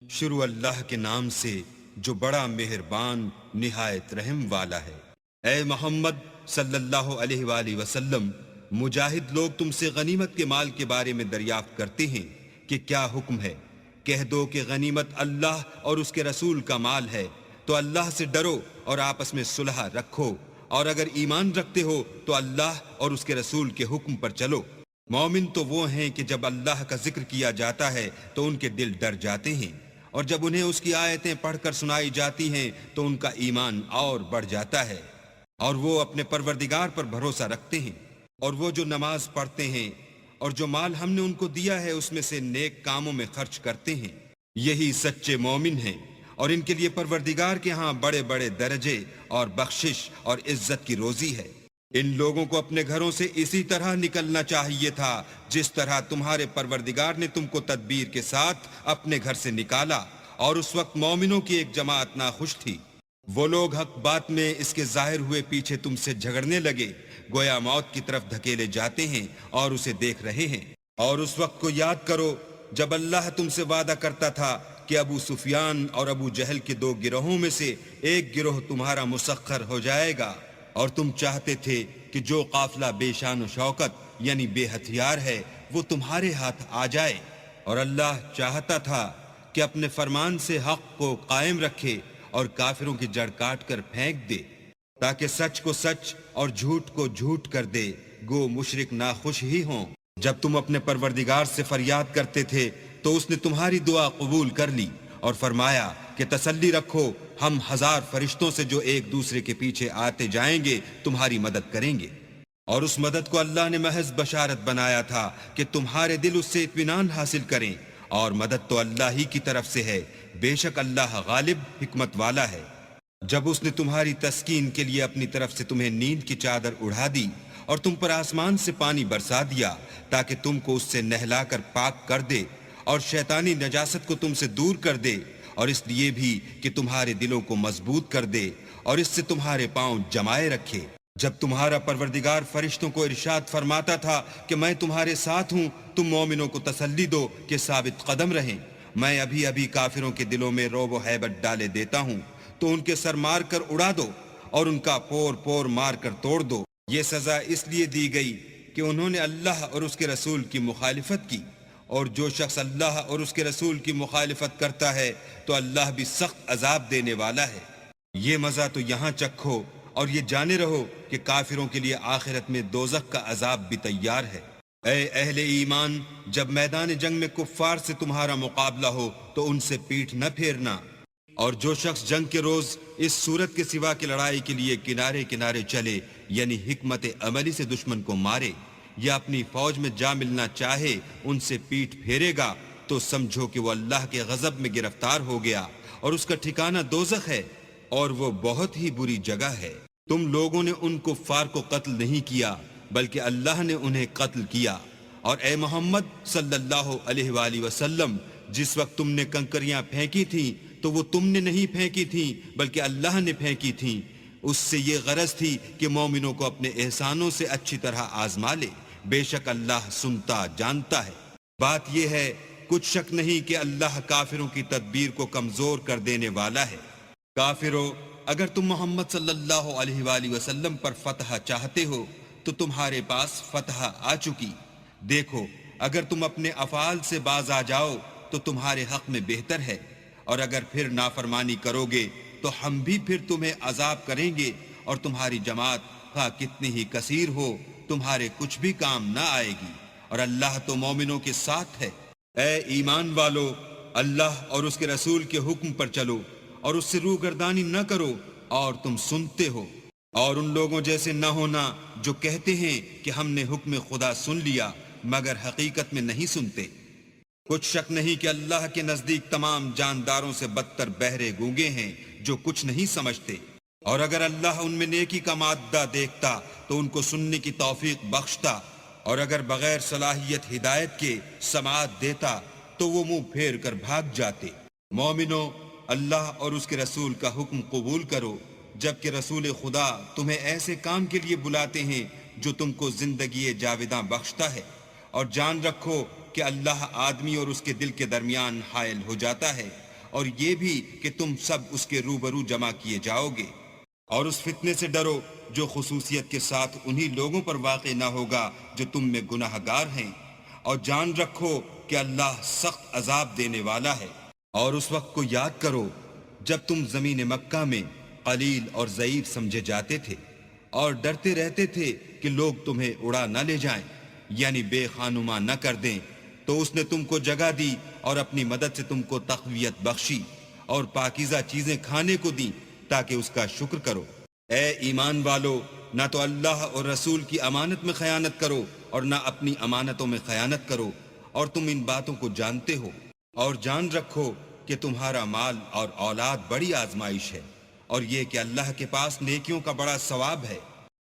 شروع اللہ کے نام سے جو بڑا مہربان نہایت رحم والا ہے۔ اے محمد صلی اللہ علیہ وآلہ وسلم، مجاہد لوگ تم سے غنیمت کے مال کے بارے میں دریافت کرتے ہیں کہ کیا حکم ہے۔ کہہ دو کہ غنیمت اللہ اور اس کے رسول کا مال ہے، تو اللہ سے ڈرو اور آپس میں صلح رکھو، اور اگر ایمان رکھتے ہو تو اللہ اور اس کے رسول کے حکم پر چلو۔ مومن تو وہ ہیں کہ جب اللہ کا ذکر کیا جاتا ہے تو ان کے دل ڈر جاتے ہیں، اور جب انہیں اس کی آیتیں پڑھ کر سنائی جاتی ہیں تو ان کا ایمان اور بڑھ جاتا ہے، اور وہ اپنے پروردگار پر بھروسہ رکھتے ہیں، اور وہ جو نماز پڑھتے ہیں اور جو مال ہم نے ان کو دیا ہے اس میں سے نیک کاموں میں خرچ کرتے ہیں، یہی سچے مومن ہیں، اور ان کے لیے پروردگار کے ہاں بڑے بڑے درجے اور بخشش اور عزت کی روزی ہے۔ ان لوگوں کو اپنے گھروں سے اسی طرح نکلنا چاہیے تھا جس طرح تمہارے پروردگار نے تم کو تدبیر کے ساتھ اپنے گھر سے نکالا، اور اس وقت مومنوں کی ایک جماعت ناخوش تھی۔ وہ لوگ حق بات میں اس کے ظاہر ہوئے پیچھے تم سے جھگڑنے لگے، گویا موت کی طرف دھکیلے جاتے ہیں اور اسے دیکھ رہے ہیں۔ اور اس وقت کو یاد کرو جب اللہ تم سے وعدہ کرتا تھا کہ ابو سفیان اور ابو جہل کے دو گروہوں میں سے ایک گروہ تمہارا مسخر ہو جائے گا، اور تم چاہتے تھے کہ جو قافلہ بے شان و شوکت یعنی بے ہتھیار ہے وہ تمہارے ہاتھ آ جائے، اور اللہ چاہتا تھا کہ اپنے فرمان سے حق کو قائم رکھے اور کافروں کی جڑ کاٹ کر پھینک دے، تاکہ سچ کو سچ اور جھوٹ کو جھوٹ کر دے، گو مشرک ناخوش ہی ہوں۔ جب تم اپنے پروردگار سے فریاد کرتے تھے تو اس نے تمہاری دعا قبول کر لی اور فرمایا کہ تسلی رکھو، ہم 1000 فرشتوں سے جو ایک دوسرے کے پیچھے آتے جائیں گے تمہاری مدد کریں گے۔ اور اس مدد کو اللہ نے محض بشارت بنایا تھا کہ تمہارے دل اس سے اطمینان حاصل کریں، اور مدد تو اللہ ہی کی طرف سے ہے، بے شک اللہ غالب حکمت والا ہے۔ جب اس نے تمہاری تسکین کے لیے اپنی طرف سے تمہیں نیند کی چادر اڑا دی اور تم پر آسمان سے پانی برسا دیا تاکہ تم کو اس سے نہلا کر پاک کر دے اور شیطانی نجاست کو تم سے دور کر دے، اور اس لیے بھی کہ تمہارے دلوں کو مضبوط کر دے اور اس سے تمہارے پاؤں جمائے رکھے۔ جب تمہارا پروردگار فرشتوں کو ارشاد فرماتا تھا کہ میں تمہارے ساتھ ہوں، تم مومنوں کو تسلی دو کہ ثابت قدم رہیں، میں ابھی ابھی کافروں کے دلوں میں رعب و ہیبت ڈالے دیتا ہوں، تو ان کے سر مار کر اڑا دو اور ان کا پور پور مار کر توڑ دو۔ یہ سزا اس لیے دی گئی کہ انہوں نے اللہ اور اس کے رسول کی مخالفت کی، اور جو شخص اللہ اور اس کے رسول کی مخالفت کرتا ہے تو اللہ بھی سخت عذاب دینے والا ہے۔ یہ مزہ تو یہاں چکھو اور یہ جانے رہو کہ کافروں کے لیے آخرت میں دوزخ کا عذاب بھی تیار ہے۔ اے اہل ایمان، جب میدان جنگ میں کفار سے تمہارا مقابلہ ہو تو ان سے پیٹھ نہ پھیرنا، اور جو شخص جنگ کے روز اس صورت کے سوا کی لڑائی کے لیے کنارے کنارے چلے یعنی حکمت عملی سے دشمن کو مارے یا اپنی فوج میں جا ملنا چاہے ان سے پیٹھ پھیرے گا، تو سمجھو کہ وہ اللہ کے غضب میں گرفتار ہو گیا، اور اس کا ٹھکانہ دوزخ ہے، اور وہ بہت ہی بری جگہ ہے۔ تم لوگوں نے ان کفار کو قتل نہیں کیا بلکہ اللہ نے انہیں قتل کیا، اور اے محمد صلی اللہ علیہ وآلہ وسلم، جس وقت تم نے کنکریاں پھینکی تھیں تو وہ تم نے نہیں پھینکی تھیں بلکہ اللہ نے پھینکی تھیں، اس سے یہ غرض تھی کہ مومنوں کو اپنے احسانوں سے اچھی طرح آزما لے، بے شک اللہ سنتا جانتا ہے۔ بات یہ ہے، کچھ شک نہیں کہ اللہ کافروں کی تدبیر کو کمزور کر دینے والا ہے۔ کافروں، اگر تم محمد صلی اللہ علیہ وآلہ وسلم پر فتح چاہتے ہو تو تمہارے پاس فتح آ چکی۔ دیکھو، اگر تم اپنے افعال سے باز آ جاؤ تو تمہارے حق میں بہتر ہے، اور اگر پھر نافرمانی کرو گے تو ہم بھی پھر تمہیں عذاب کریں گے، اور تمہاری جماعت خواہ کتنی ہی کثیر ہو تمہارے کچھ بھی کام نہ آئے گی، اور اللہ تو مومنوں کے ساتھ ہے۔ اے ایمان والو، اللہ اور اس کے رسول کے حکم پر چلو اور اس سے روگردانی نہ کرو، اور تم سنتے ہو، اور ان لوگوں جیسے نہ ہونا جو کہتے ہیں کہ ہم نے حکم خدا سن لیا مگر حقیقت میں نہیں سنتے۔ کچھ شک نہیں کہ اللہ کے نزدیک تمام جانداروں سے بدتر بہرے گونگے ہیں جو کچھ نہیں سمجھتے، اور اگر اللہ ان میں نیکی کا مادہ دیکھتا تو ان کو سننے کی توفیق بخشتا، اور اگر بغیر صلاحیت ہدایت کے سماعت دیتا تو وہ منہ پھیر کر بھاگ جاتے۔ مومنو، اللہ اور اس کے رسول کا حکم قبول کرو، جبکہ رسول خدا تمہیں ایسے کام کے لیے بلاتے ہیں جو تم کو زندگی جاوداں بخشتا ہے، اور جان رکھو کہ اللہ آدمی اور اس کے دل کے درمیان حائل ہو جاتا ہے، اور یہ بھی کہ تم سب اس کے روبرو جمع کیے جاؤ گے۔ اور اس فتنے سے ڈرو جو خصوصیت کے ساتھ انہی لوگوں پر واقع نہ ہوگا جو تم میں گناہ گار ہیں، اور جان رکھو کہ اللہ سخت عذاب دینے والا ہے۔ اور اس وقت کو یاد کرو جب تم زمین مکہ میں قلیل اور ضعیف سمجھے جاتے تھے اور ڈرتے رہتے تھے کہ لوگ تمہیں اڑا نہ لے جائیں، یعنی بے خانما نہ کر دیں، تو اس نے تم کو جگہ دی اور اپنی مدد سے تم کو تقویت بخشی اور پاکیزہ چیزیں کھانے کو دیں تاکہ اس کا شکر کرو۔ اے ایمان والو، نہ تو اللہ اور رسول کی امانت میں خیانت کرو اور نہ اپنی امانتوں میں خیانت کرو، اور تم ان باتوں کو جانتے ہو، اور جان رکھو کہ تمہارا مال اور اولاد بڑی آزمائش ہے، اور یہ کہ اللہ کے پاس نیکیوں کا بڑا ثواب ہے۔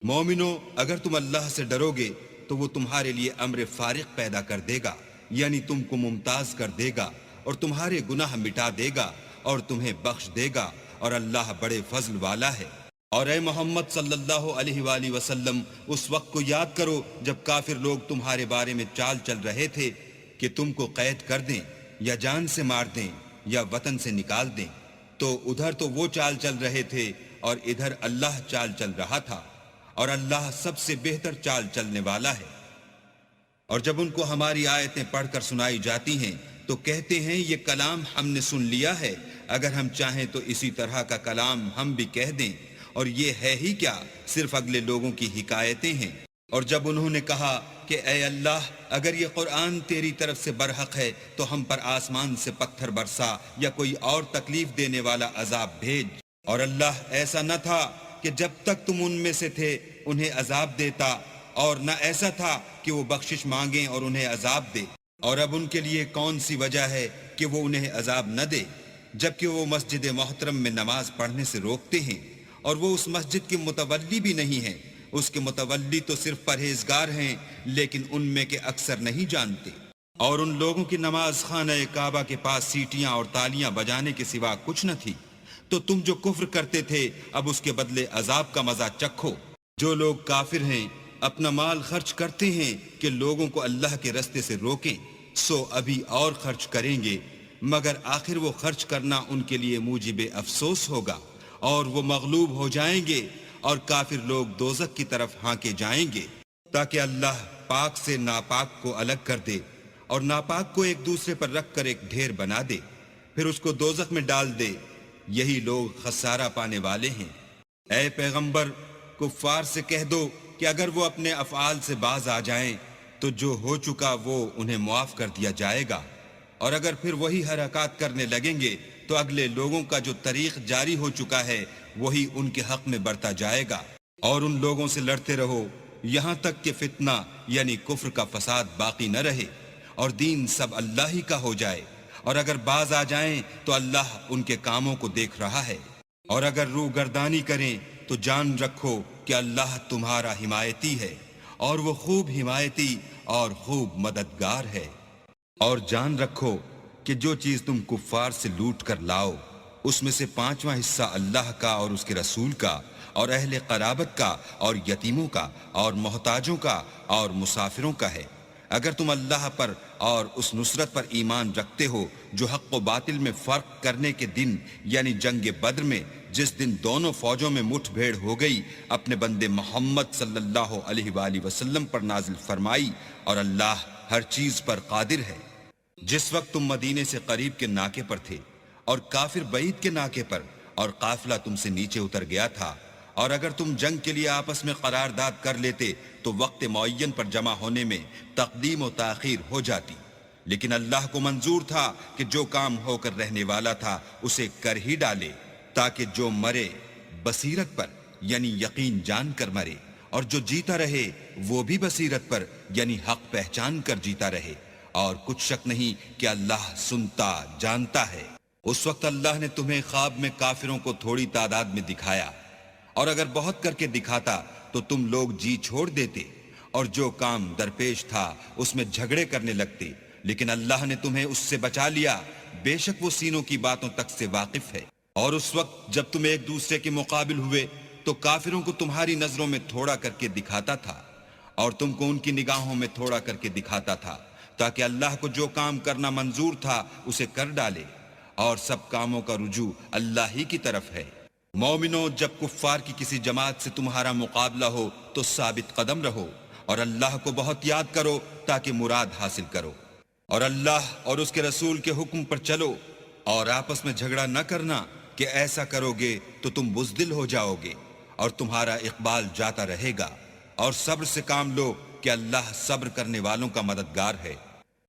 مومنو، اگر تم اللہ سے ڈرو گے تو وہ تمہارے لیے امر فارق پیدا کر دے گا، یعنی تم کو ممتاز کر دے گا اور تمہارے گناہ مٹا دے گا اور تمہیں بخش دے گا، اور اللہ بڑے فضل والا ہے۔ اور اے محمد صلی اللہ علیہ وآلہ وسلم، اس وقت کو یاد کرو جب کافر لوگ تمہارے بارے میں چال چل رہے تھے کہ تم کو قید کر دیں یا جان سے مار دیں یا وطن سے نکال دیں، تو ادھر تو وہ چال چل رہے تھے اور ادھر اللہ چال چل رہا تھا، اور اللہ سب سے بہتر چال چلنے والا ہے۔ اور جب ان کو ہماری آیتیں پڑھ کر سنائی جاتی ہیں تو کہتے ہیں یہ کلام ہم نے سن لیا ہے، اگر ہم چاہیں تو اسی طرح کا کلام ہم بھی کہہ دیں، اور یہ ہے ہی کیا، صرف اگلے لوگوں کی حکایتیں ہیں۔ اور جب انہوں نے کہا کہ اے اللہ، اگر یہ قرآن تیری طرف سے برحق ہے تو ہم پر آسمان سے پتھر برسا یا کوئی اور تکلیف دینے والا عذاب بھیج، اور اللہ ایسا نہ تھا کہ جب تک تم ان میں سے تھے انہیں عذاب دیتا، اور نہ ایسا تھا کہ وہ بخشش مانگیں اور انہیں عذاب دے۔ اور اب ان کے لیے کون سی وجہ ہے کہ وہ انہیں عذاب نہ دے، جبکہ وہ مسجد محترم میں نماز پڑھنے سے روکتے ہیں، اور وہ اس مسجد کے متولی بھی نہیں ہیں، اس کے متولی تو صرف پرہیزگار ہیں لیکن ان میں کے اکثر نہیں جانتے۔ اور ان لوگوں کی نماز خانہ کعبہ کے پاس سیٹیاں اور تالیاں بجانے کے سوا کچھ نہ تھی۔ تو تم جو کفر کرتے تھے اب اس کے بدلے عذاب کا مزہ چکھو۔ جو لوگ کافر ہیں اپنا مال خرچ کرتے ہیں کہ لوگوں کو اللہ کے رستے سے روکیں، سو ابھی اور خرچ کریں گے، مگر آخر وہ خرچ کرنا ان کے لیے موجب افسوس ہوگا، اور وہ مغلوب ہو جائیں گے، اور کافر لوگ دوزخ کی طرف ہانکے جائیں گے، تاکہ اللہ پاک سے ناپاک کو الگ کر دے اور ناپاک کو ایک دوسرے پر رکھ کر ایک ڈھیر بنا دے، پھر اس کو دوزخ میں ڈال دے۔ یہی لوگ خسارہ پانے والے ہیں۔ اے پیغمبر، کفار سے کہہ دو کہ اگر وہ اپنے افعال سے باز آ جائیں تو جو ہو چکا وہ انہیں معاف کر دیا جائے گا، اور اگر پھر وہی حرکات کرنے لگیں گے تو اگلے لوگوں کا جو طریق جاری ہو چکا ہے وہی ان کے حق میں برتا جائے گا۔ اور ان لوگوں سے لڑتے رہو یہاں تک کہ فتنہ یعنی کفر کا فساد باقی نہ رہے اور دین سب اللہ ہی کا ہو جائے، اور اگر باز آ جائیں تو اللہ ان کے کاموں کو دیکھ رہا ہے، اور اگر روح گردانی کریں تو جان رکھو کہ اللہ تمہارا حمایتی ہے، اور وہ خوب حمایتی اور خوب مددگار ہے۔ اور جان رکھو کہ جو چیز تم کفار سے لوٹ کر لاؤ اس میں سے 5واں حصہ اللہ کا اور اس کے رسول کا اور اہل قرابت کا اور یتیموں کا اور محتاجوں کا اور مسافروں کا ہے۔ اگر تم اللہ پر اور اس نصرت پر ایمان رکھتے ہو جو حق و باطل میں فرق کرنے کے دن یعنی جنگ بدر میں جس دن دونوں فوجوں میں مٹھ بھیڑ ہو گئی اپنے بندے محمد صلی اللہ علیہ وآلہ وسلم پر نازل فرمائی، اور اللہ ہر چیز پر قادر ہے۔ جس وقت تم مدینے سے قریب کے ناکے پر تھے اور کافر بعید کے ناکے پر، اور قافلہ تم سے نیچے اتر گیا تھا، اور اگر تم جنگ کے لیے آپس میں قرارداد کر لیتے تو وقت معین پر جمع ہونے میں تقدیم و تاخیر ہو جاتی، لیکن اللہ کو منظور تھا کہ جو کام ہو کر رہنے والا تھا اسے کر ہی ڈالے، تاکہ جو مرے بصیرت پر یعنی یقین جان کر مرے، اور جو جیتا رہے وہ بھی بصیرت پر یعنی حق پہچان کر جیتا رہے، اور کچھ شک نہیں کہ اللہ سنتا جانتا ہے۔ اس وقت اللہ نے تمہیں خواب میں کافروں کو تھوڑی تعداد میں دکھایا، اور اگر بہت کر کے دکھاتا تو تم لوگ جی چھوڑ دیتے، اور جو کام درپیش تھا اس میں جھگڑے کرنے لگتے، لیکن اللہ نے تمہیں اس سے بچا لیا، بے شک وہ سینوں کی باتوں تک سے واقف ہے۔ اور اس وقت جب تم ایک دوسرے کے مقابل ہوئے تو کافروں کو تمہاری نظروں میں تھوڑا کر کے دکھاتا تھا، اور تم کو ان کی نگاہوں میں تھوڑا کر کے دکھاتا تھا، تاکہ اللہ کو جو کام کرنا منظور تھا اسے کر ڈالے۔ اور سب کاموں کا رجوع اللہ ہی کی طرف ہے۔ مومنو، جب کفار کی کسی جماعت سے تمہارا مقابلہ ہو تو ثابت قدم رہو اور اللہ کو بہت یاد کرو تاکہ مراد حاصل کرو، اور اللہ اور اس کے رسول کے حکم پر چلو، اور آپس میں جھگڑا نہ کرنا کہ ایسا کرو گے تو تم بزدل ہو جاؤ گے اور تمہارا اقبال جاتا رہے گا، اور صبر سے کام لو کہ اللہ صبر کرنے والوں کا مددگار ہے۔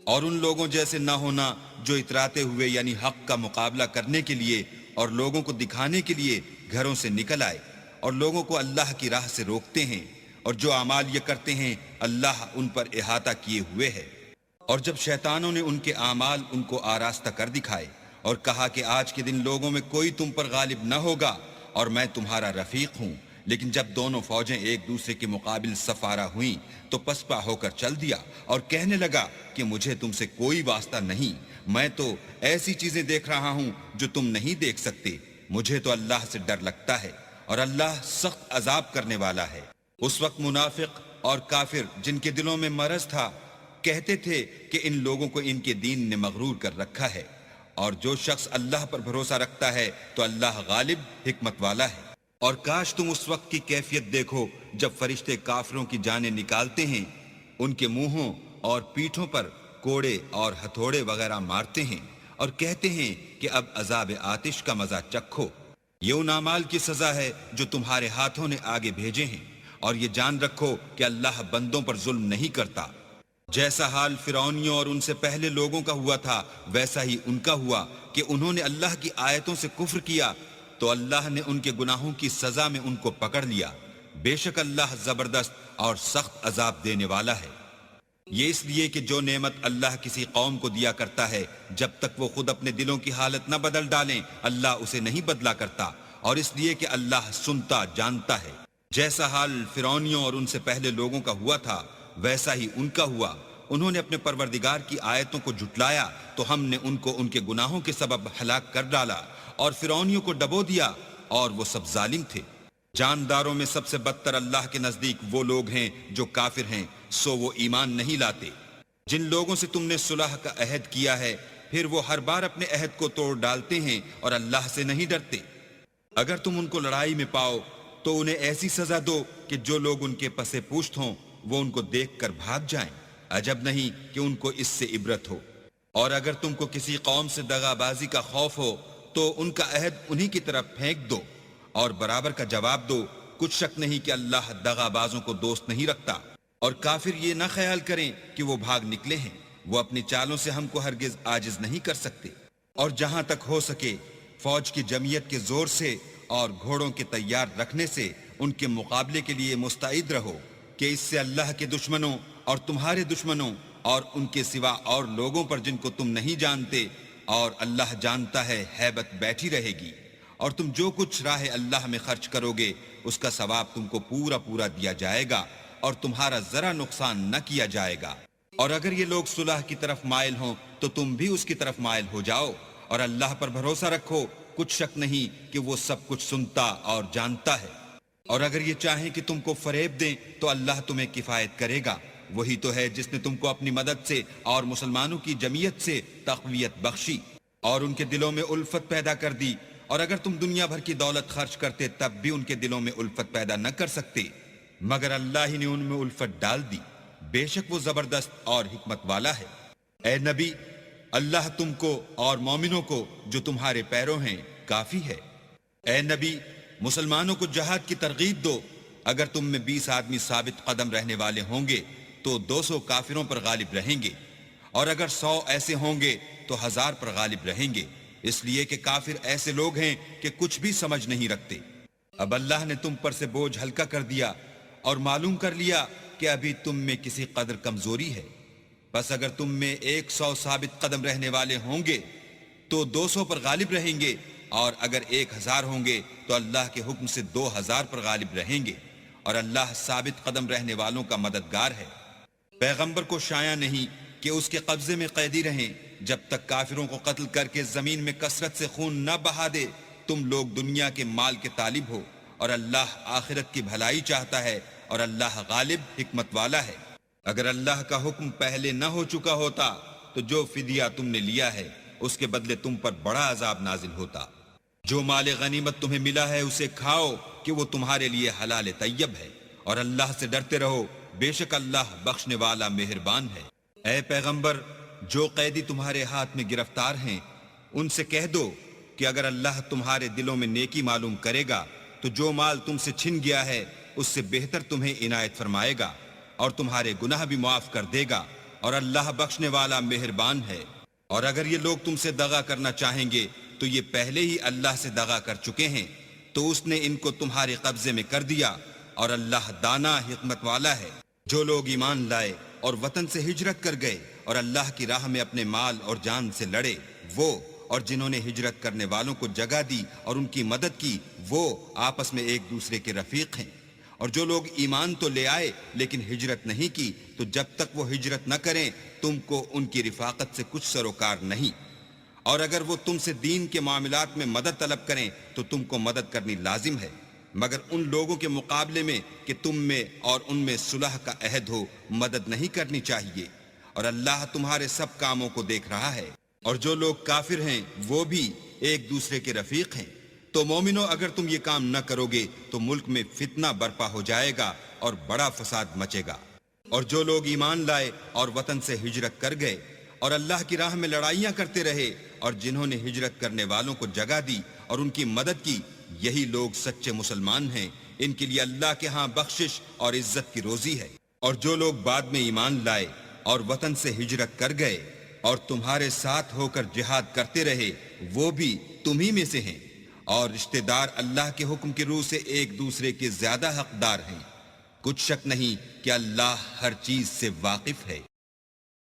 اور ان لوگوں جیسے نہ ہونا جو اتراتے ہوئے یعنی حق کا مقابلہ کرنے کے لیے اور لوگوں کو دکھانے کے لیے گھروں سے نکل آئے اور لوگوں کو اللہ کی راہ سے روکتے ہیں، اور جو اعمال یہ کرتے ہیں اللہ ان پر احاطہ کیے ہوئے ہے۔ اور جب شیطانوں نے ان کے اعمال ان کو آراستہ کر دکھائے اور کہا کہ آج کے دن لوگوں میں کوئی تم پر غالب نہ ہوگا اور میں تمہارا رفیق ہوں، لیکن جب دونوں فوجیں ایک دوسرے کے مقابل صف آرا ہوئیں تو پسپا ہو کر چل دیا اور کہنے لگا کہ مجھے تم سے کوئی واسطہ نہیں، میں تو ایسی چیزیں دیکھ رہا ہوں جو تم نہیں دیکھ سکتے، مجھے تو اللہ سے ڈر لگتا ہے اور اللہ سخت عذاب کرنے والا ہے۔ اس وقت منافق اور کافر جن کے دلوں میں مرض تھا کہتے تھے کہ ان لوگوں کو ان کے دین نے مغرور کر رکھا ہے، اور جو شخص اللہ پر بھروسہ رکھتا ہے تو اللہ غالب حکمت والا ہے۔ اور کاش تم اس وقت کی کیفیت دیکھو جب فرشتے کافروں کی جانیں نکالتے ہیں، ان کے منہوں اور پیٹھوں پر کوڑے اور ہتھوڑے وغیرہ مارتے ہیں اور کہتے ہیں کہ اب عذاب آتش کا مزہ چکھو۔ یہ ان اعمال کی سزا ہے جو تمہارے ہاتھوں نے آگے بھیجے ہیں، اور یہ جان رکھو کہ اللہ بندوں پر ظلم نہیں کرتا۔ جیسا حال فرعونیوں اور ان سے پہلے لوگوں کا ہوا تھا ویسا ہی ان کا ہوا کہ انہوں نے اللہ کی آیتوں سے کفر کیا تو اللہ نے ان کے گناہوں کی سزا میں ان کو پکڑ لیا۔ بے شک اللہ زبردست اور سخت عذاب دینے والا ہے۔ یہ اس لیے کہ جو نعمت اللہ کسی قوم کو دیا کرتا ہے جب تک وہ خود اپنے دلوں کی حالت نہ بدل ڈالیں اللہ اسے نہیں بدلا کرتا، اور اس لیے کہ اللہ سنتا جانتا ہے۔ جیسا حال فرعونیوں اور ان سے پہلے لوگوں کا ہوا تھا ویسا ہی ان کا ہوا، انہوں نے اپنے پروردگار کی آیتوں کو جھٹلایا تو ہم نے ان کو ان کے گناہوں کے سبب ہلاک کر ڈالا اور فرعونیوں کو ڈبو دیا، اور وہ سب ظالم تھے۔ جانداروں میں سب سے بدتر اللہ کے نزدیک وہ لوگ ہیں جو کافر ہیں، سو وہ ایمان نہیں لاتے۔ جن لوگوں سے تم نے صلح کا عہد کیا ہے پھر وہ ہر بار اپنے عہد کو توڑ ڈالتے ہیں اور اللہ سے نہیں ڈرتے۔ اگر تم ان کو لڑائی میں پاؤ تو انہیں ایسی سزا دو کہ جو لوگ ان کے پسے پوشت ہوں وہ ان کو دیکھ کر بھاگ جائیں، عجب نہیں کہ ان کو اس سے عبرت ہو۔ اور اگر تم کو کسی قوم سے دغا بازی کا خوف ہو تو ان کا عہد انہی کی طرف پھینک دو اور برابر کا جواب دو، کچھ شک نہیں کہ اللہ دغا بازوں کو دوست نہیں رکھتا۔ اور کافر یہ نہ خیال کریں کہ وہ بھاگ نکلے ہیں، وہ اپنی چالوں سے ہم کو ہرگز عاجز نہیں کر سکتے۔ اور جہاں تک ہو سکے فوج کی جمعیت کے زور سے اور گھوڑوں کے تیار رکھنے سے ان کے مقابلے کے لیے مستعد رہو کہ اس سے اللہ کے دشمنوں اور تمہارے دشمنوں اور ان کے سوا اور لوگوں پر جن کو تم نہیں جانتے اور اللہ جانتا ہے ہیبت بیٹھی رہے گی، اور تم جو کچھ راہ اللہ میں خرچ کرو گے اس کا ثواب تم کو پورا پورا دیا جائے گا اور تمہارا ذرا نقصان نہ کیا جائے گا۔ اور اگر یہ لوگ صلح کی طرف مائل ہوں تو تم بھی اس کی طرف مائل ہو جاؤ، اور اللہ پر بھروسہ رکھو، کچھ شک نہیں کہ وہ سب کچھ سنتا اور جانتا ہے۔ اور اگر یہ چاہیں کہ تم کو فریب دیں تو اللہ تمہیں کفایت کرے گا، وہی تو ہے جس نے تم کو اپنی مدد سے اور مسلمانوں کی جمعیت سے تقویت بخشی اور ان کے دلوں میں الفت پیدا کر دی، اور اگر تم دنیا بھر کی دولت خرچ کرتے تب بھی ان کے دلوں میں الفت پیدا نہ کر سکتے، مگر اللہ ہی نے ان میں الفت ڈال دی، بے شک وہ زبردست اور حکمت والا ہے۔ اے نبی، اللہ تم کو اور مومنوں کو جو تمہارے پیرو ہیں کافی ہے۔ اے نبی، مسلمانوں کو جہاد کی ترغیب دو، اگر تم میں 20 آدمی ثابت قدم رہنے والے ہوں گے تو 200 کافروں پر غالب رہیں گے، اور اگر 100 ایسے ہوں گے تو 1000 پر غالب رہیں گے، اس لیے کہ کافر ایسے لوگ ہیں کہ کچھ بھی سمجھ نہیں رکھتے۔ اب اللہ نے تم پر سے بوجھ ہلکا کر دیا اور معلوم کر لیا کہ ابھی تم میں کسی قدر کمزوری ہے، بس اگر تم میں 100 ثابت قدم رہنے والے ہوں گے تو 200 پر غالب رہیں گے، اور اگر 1000 ہوں گے تو اللہ کے حکم سے 2000 پر غالب رہیں گے، اور اللہ ثابت قدم رہنے والوں کا مددگار ہے۔ پیغمبر کو شایع نہیں کہ اس کے قبضے میں قیدی رہیں جب تک کافروں کو قتل کر کے زمین میں کثرت سے خون نہ بہا دے۔ تم لوگ دنیا کے مال کے طالب ہو اور اللہ آخرت کی بھلائی چاہتا ہے، اور اللہ غالب حکمت والا ہے۔ اگر اللہ کا حکم پہلے نہ ہو چکا ہوتا تو جو فدیہ تم نے لیا ہے اس کے بدلے تم پر بڑا عذاب نازل ہوتا۔ جو مال غنیمت تمہیں ملا ہے اسے کھاؤ کہ وہ تمہارے لیے حلال طیب ہے، اور اللہ سے ڈرتے رہو، بے شک اللہ بخشنے والا مہربان ہے۔ اے پیغمبر، جو قیدی تمہارے ہاتھ میں گرفتار ہیں ان سے کہہ دو کہ اگر اللہ تمہارے دلوں میں نیکی معلوم کرے گا تو جو مال تم سے چھن گیا ہے اس سے بہتر تمہیں عنایت فرمائے گا اور تمہارے گناہ بھی معاف کر دے گا، اور اللہ بخشنے والا مہربان ہے۔ اور اگر یہ لوگ تم سے دغا کرنا چاہیں گے تو یہ پہلے ہی اللہ سے دغا کر چکے ہیں، تو اس نے ان کو تمہارے قبضے میں کر دیا، اور اللہ دانا حکمت والا ہے۔ جو لوگ ایمان لائے اور وطن سے ہجرت کر گئے اور اللہ کی راہ میں اپنے مال اور جان سے لڑے، وہ اور جنہوں نے ہجرت کرنے والوں کو جگہ دی اور ان کی مدد کی، وہ آپس میں ایک دوسرے کے رفیق ہیں۔ اور جو لوگ ایمان تو لے آئے لیکن ہجرت نہیں کی، تو جب تک وہ ہجرت نہ کریں تم کو ان کی رفاقت سے کچھ سروکار نہیں، اور اگر وہ تم سے دین کے معاملات میں مدد طلب کریں تو تم کو مدد کرنی لازم ہے، مگر ان لوگوں کے مقابلے میں کہ تم میں اور ان میں صلح کا عہد ہو مدد نہیں کرنی چاہیے، اور اللہ تمہارے سب کاموں کو دیکھ رہا ہے۔ اور جو لوگ کافر ہیں وہ بھی ایک دوسرے کے رفیق ہیں۔ تو مومنو، اگر تم یہ کام نہ کرو گے تو ملک میں فتنہ برپا ہو جائے گا اور بڑا فساد مچے گا۔ اور جو لوگ ایمان لائے اور وطن سے ہجرت کر گئے اور اللہ کی راہ میں لڑائیاں کرتے رہے، اور جنہوں نے ہجرت کرنے والوں کو جگہ دی اور ان کی مدد کی، یہی لوگ سچے مسلمان ہیں، ان کے لیے اللہ کے ہاں بخشش اور عزت کی روزی ہے۔ اور جو لوگ بعد میں ایمان لائے اور وطن سے ہجرت کر گئے اور تمہارے ساتھ ہو کر جہاد کرتے رہے، وہ بھی تمہی میں سے ہیں، اور رشتہ دار اللہ کے حکم کی روح سے ایک دوسرے کے زیادہ حقدار ہیں۔ کچھ شک نہیں کہ اللہ ہر چیز سے واقف ہے۔